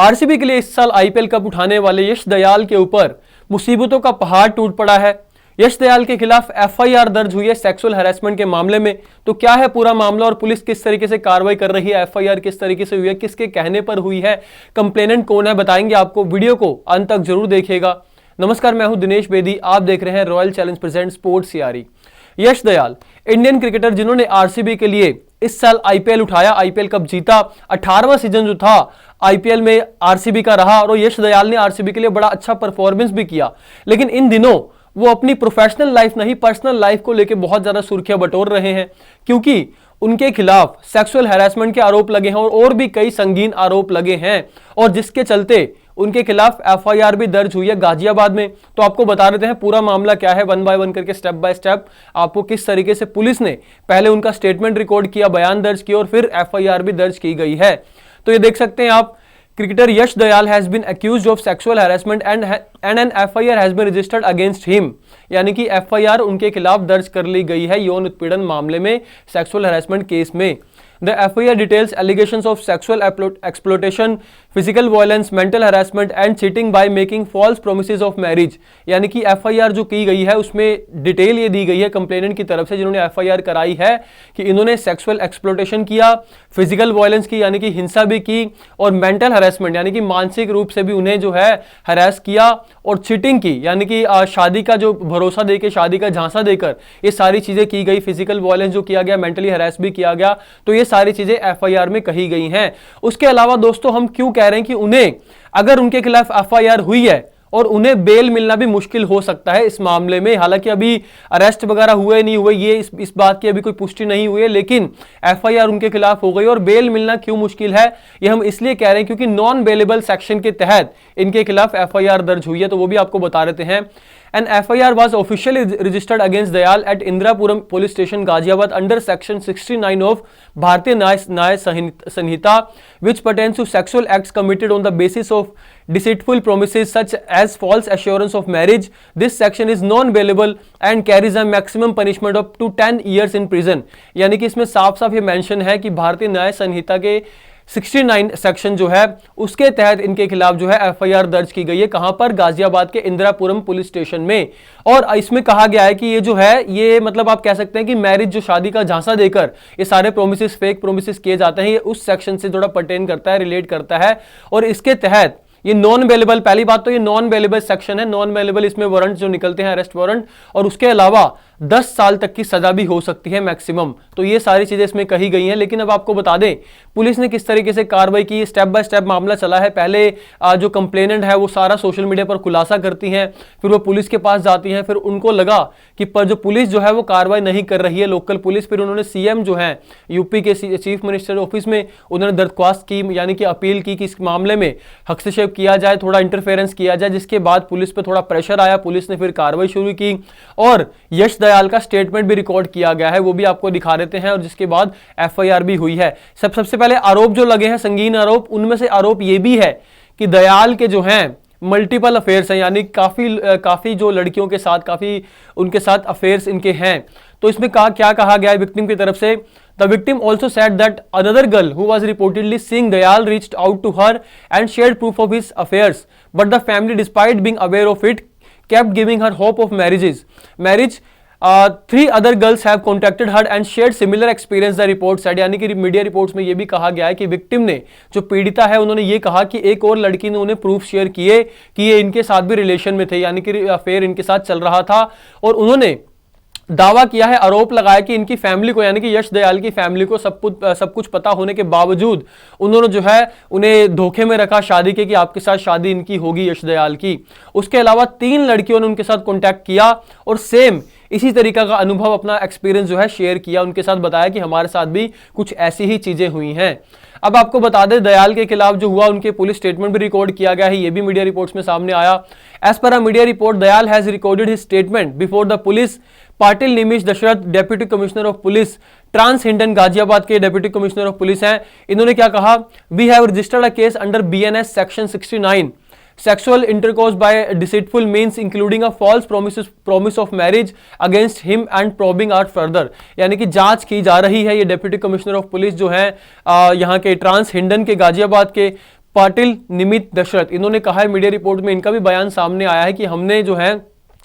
RCB के लिए इस साल आईपीएल कप उठाने वाले यश दयाल के ऊपर मुसीबतों का पहाड़ टूट पड़ा है। यश दयाल के खिलाफ एफआईआर दर्ज हुई है सेक्सुअल हैरेसमेंट के मामले में। तो क्या है पूरा मामला और पुलिस किस तरीके से कार्रवाई कर रही है, एफआईआर किस तरीके से हुई है, किसके कहने पर हुई है, कंप्लेनेंट कौन है, बताएंगे आपको। वीडियो को अंत तक जरूर देखिएगा। नमस्कार, मैं हूं दिनेश बेदी, आप देख रहे हैं रॉयल चैलेंज प्रेजेंट स्पोर्ट्स यारी। यश दयाल इंडियन क्रिकेटर जिन्होंने आरसीबी के लिए इस साल आईपीएल उठाया, आईपीएल कप जीता, 18वां सीजन जो था आईपीएल में आरसीबी का रहा और यश दयाल ने आरसीबी के लिए बड़ा अच्छा परफॉर्मेंस भी किया। लेकिन इन दिनों वो अपनी प्रोफेशनल लाइफ नहीं, पर्सनल लाइफ को लेकर बहुत ज्यादा सुर्खियां बटोर रहे हैं, क्योंकि उनके खिलाफ सेक्सुअल हैरेसमेंट के आरोप लगे हैं और भी कई संगीन आरोप लगे हैं, और जिसके चलते उनके खिलाफ एफआईआर भी दर्ज हुई है गाजियाबाद में। तो आपको बता देते हैं पूरा मामला क्या है, वन बाय वन करके, स्टेप बाय स्टेप आपको किस तरीके से पुलिस ने पहले उनका स्टेटमेंट रिकॉर्ड किया, बयान दर्ज किया और फिर एफआईआर भी दर्ज की गई है। तो ये देख सकते हैं आप, cricketer Yash Dayal has been accused of sexual harassment and an FIR has been registered against him, यानी कि एफआईआर उनके खिलाफ दर्ज कर ली गई है यौन उत्पीड़न मामले में, सेक्सुअल हैरेसमेंट केस में। The FIR details allegations of sexual exploitation, physical violence, mental harassment and cheating by making false promises of marriage। यानी कि FIR जो की गई है उसमें डिटेल ये दी गई है कंप्लेनेंट की तरफ से, जिन्होंने FIR कराई है, कि इन्होंने सेक्सुअल एक्सप्लोटेशन किया, फिजिकल वायलेंस की यानी कि हिंसा भी की, और मेंटल हरासमेंट यानी कि मानसिक रूप से भी उन्हें जो है हरास किया, और चीटिंग की यानी कि शादी का जो भरोसा देकर, शादी का झांसा देकर ये सारी चीजें की गई, फिजिकल वायलेंस जो किया गया, मेंटली हरास भी किया गया। तो ये सारी चीजें एफआईआर में कही गई हैं। उसके अलावा दोस्तों हम क्यों कह रहे हैं कि उन्हें, अगर उनके खिलाफ एफआईआर हुई है और उन्हें बेल मिलना भी मुश्किल हो सकता है इस मामले में। हालांकि अभी अरेस्ट वगैरह हुए नहीं हुए, ये इस बात की अभी कोई पुष्टि नहीं हुई है, लेकिन एफआईआर उनके खिलाफ हो गई। और बेल मिलना क्यों मुश्किल है, ये हम इसलिए कह रहे हैं क्योंकि नॉन बेलेबल सेक्शन के तहत इनके खिलाफ एफआईआर दर्ज हुई है। तो वो भी आपको बता देते हैं। An FIR was officially registered against Dayal at Indrapuram Police Station, Ghaziabad, under Section 69 of Bharatiya Nyay Sanhita, which pertains to sexual acts committed on the basis of deceitful promises such as false assurance of marriage. This section is non-bailable and carries a maximum punishment up to 10 years in prison। यानी कि इसमें साफ साफ ये mention है कि भारतीय न्याय संहिता के 69 सेक्शन जो है उसके तहत इनके खिलाफ जो है एफआईआर दर्ज की गई है। कहां पर? गाजियाबाद के इंदिरापुरम पुलिस स्टेशन में। और इसमें कहा गया है कि ये जो है, ये मतलब आप कह सकते हैं कि मैरिज, जो शादी का झांसा देकर ये सारे प्रोमिसेस, फेक प्रोमिसेस किए जाते हैं, ये उस सेक्शन से थोड़ा पर्टेन करता है, रिलेट करता है। और इसके तहत ये नॉन बेलेबल, पहली बात तो ये नॉन बेलेबल सेक्शन है। नॉन बेलेबल, इसमें वारंट जो निकलते हैं, अरेस्ट वारंट, और उसके अलावा 10 साल तक की सजा भी हो सकती है मैक्सिमम। तो ये सारी चीजें इसमें कही गई हैं। लेकिन अब आपको बता दें पुलिस ने किस तरीके से कार्रवाई की, स्टेप बाय स्टेप मामला चला है। पहले जो कंप्लेनेंट है वो सारा सोशल मीडिया पर खुलासा करती हैं, फिर वो पुलिस के पास जाती हैं, फिर उनको लगा कि पर जो पुलिस जो है वो कार्रवाई नहीं कर रही है, लोकल पुलिस, फिर उन्होंने सीएम जो है यूपी के चीफ मिनिस्टर ऑफिस में उन्होंने दरख्वास्त की, यानी कि अपील की कि इस मामले में हस्तक्षेप किया जाए, थोड़ा इंटरफेरेंस किया जाए। जिसके बाद पुलिस पे थोड़ा प्रेशर आया, पुलिस ने फिर कार्रवाई शुरू की और यश दयाल का स्टेटमेंट भी रिकॉर्ड किया गया है, वो भी आपको दिखा देते हैं। और जिसके बाद एफआईआर भी हुई है। सबसे पहले आरोप जो लगे हैं, संगीन आरोप, उनमें से आरोप ये भी है कि दयाल के जो हैं मल्टीपल अफेयर्स हैं, यानी काफी जो लड़कियों के साथ, काफी उनके साथ अफेयर्स इनके हैं। तो इसमें क्या कहा गया है विक्टिम की तरफ से? The victim also said that another girl who was reportedly seeing Dayal reached out to her and shared proof of his affairs, but the family, despite being aware of it, kept giving her hope of marriage. 3 other girls have contacted her and shared similar experience, the report said। यानी कि media reports में ये भी कहा गया है कि victim ने, जो पीड़िता है, उन्होंने ये कहा कि एक और लड़की ने उन्हें प्रूफ शेयर किए कि ये इनके साथ भी रिलेशन में थे, यानी कि अफेयर इनके साथ चल रहा था। और उन्होंने दावा किया है, आरोप लगाया कि इनकी फैमिली को, यानी कि यश दयाल की फैमिली को सब कुछ पता होने के बावजूद उन्होंने जो है उन्हें धोखे में रखा शादी के, कि आपके साथ शादी इनकी होगी, यश दयाल की। उसके अलावा 3 लड़कियों ने उनके साथ कांटेक्ट किया और सेम इसी तरीका का अनुभव, अपना एक्सपीरियंस जो है शेयर किया, उनके साथ बताया कि हमारे साथ भी कुछ ऐसी ही चीजें हुई हैं। अब आपको बता दें दयाल के खिलाफ जो हुआ, उनके पुलिस स्टेटमेंट भी रिकॉर्ड किया गया है, ये भी मीडिया रिपोर्ट्स में सामने आया। As per a media report, Dayal has recorded his statement before the police. Patil Nimish Dashrath, deputy commissioner of police trans Hindon, Ghaziabad के डेप्यूटी कमिश्नर ऑफ पुलिस हैं, इन्होंने क्या कहा? We have registered a case under BNS section 69 sexual intercourse by deceitful means including a false promise of marriage against him and probing out further। यानी कि जांच की जा रही है। ये डेप्यूटी कमिश्नर ऑफ पुलिस जो है यहाँ के ट्रांस हिंडन के, गाजियाबाद के, पाटिल निमित दशरथ, इन्होंने कहा है मीडिया रिपोर्ट में, इनका भी बयान सामने आया है कि हमने जो है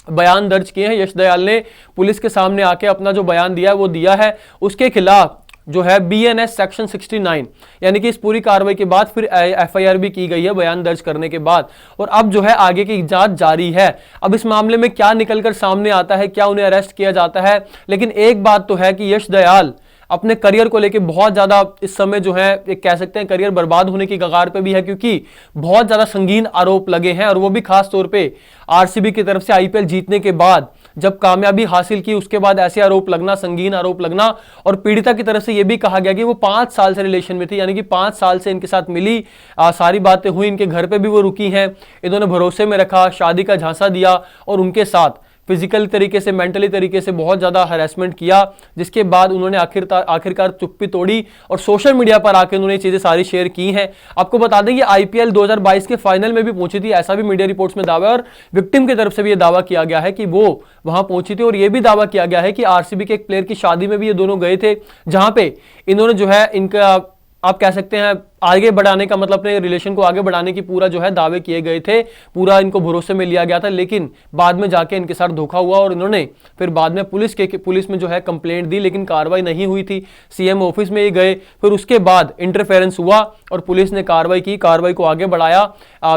बयान दर्ज किए हैं। यश दयाल ने पुलिस के सामने आके अपना जो बयान दिया है वो दिया है। उसके खिलाफ जो है BNS सेक्शन 69 यानी कि इस पूरी कार्रवाई के बाद फिर FIR भी की गई है बयान दर्ज करने के बाद, और अब जो है आगे की जांच जारी है। अब इस मामले में क्या निकलकर सामने आता है, क्या उन्हें अरेस्ट किया जाता है, लेकिन एक बात तो है कि यश दयाल अपने करियर को लेके बहुत ज्यादा इस समय जो है एक कह सकते हैं करियर बर्बाद होने की कगार पे भी है, क्योंकि बहुत ज्यादा संगीन आरोप लगे हैं, और वो भी खास तौर पे RCB की तरफ से IPL जीतने के बाद जब कामयाबी हासिल की उसके बाद ऐसे आरोप लगना, संगीन आरोप लगना, और पीड़िता की तरफ से यह भी कहा गया कि वो 5 साल से रिलेशन में थी, यानी कि 5 साल से इनके साथ मिली, सारी बातें हुई, इनके घर पे भी वो रुकी हैं, इन्होंने भरोसे में रखा, शादी का झांसा दिया और उनके साथ फिजिकल तरीके से, मेंटली तरीके से बहुत ज्यादा हैरेसमेंट किया, जिसके बाद उन्होंने आखिरकार चुप्पी तोड़ी और सोशल मीडिया पर आकर उन्होंने चीजें सारी शेयर की हैं। आपको बता दें कि IPL 2022 के फाइनल में भी पहुंची थी, ऐसा भी मीडिया रिपोर्ट्स में दावा है, और विक्टिम की तरफ से भी यह दावा किया गया है कि वो वहां पहुंची थी, और यह भी दावा किया गया है कि RCB के एक प्लेयर की शादी में भी ये दोनों गए थे, जहां पे इन्होंने जो है इनका आप कह सकते हैं आगे बढ़ाने का मतलब अपने रिलेशन को आगे बढ़ाने की पूरा जो है दावे किए गए थे, पूरा इनको भरोसे में लिया गया था, लेकिन बाद में जाके इनके साथ धोखा हुआ और इन्होंने फिर बाद में पुलिस में जो है कंप्लेंट दी, लेकिन कार्रवाई नहीं हुई थी। CM ऑफिस में ही गए, फिर उसके बाद इंटरफेरेंस हुआ और पुलिस ने कार्रवाई की, कार्रवाई को आगे बढ़ाया,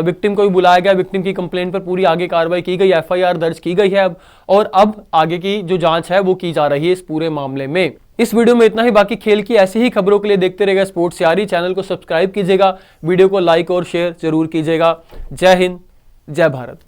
विक्टिम को भी बुलाया गया, विक्टिम की कंप्लेंट पर पूरी आगे कार्रवाई की गई, FIR दर्ज की गई है अब आगे की जो जांच है वो की जा रही है इस पूरे मामले में। इस वीडियो में इतना ही, बाकी खेल की ऐसी ही खबरों के लिए देखते रहेगा स्पोर्ट्स यारी। चैनल को सब्सक्राइब कीजिएगा, वीडियो को लाइक और शेयर जरूर कीजिएगा। जय हिंद, जय भारत।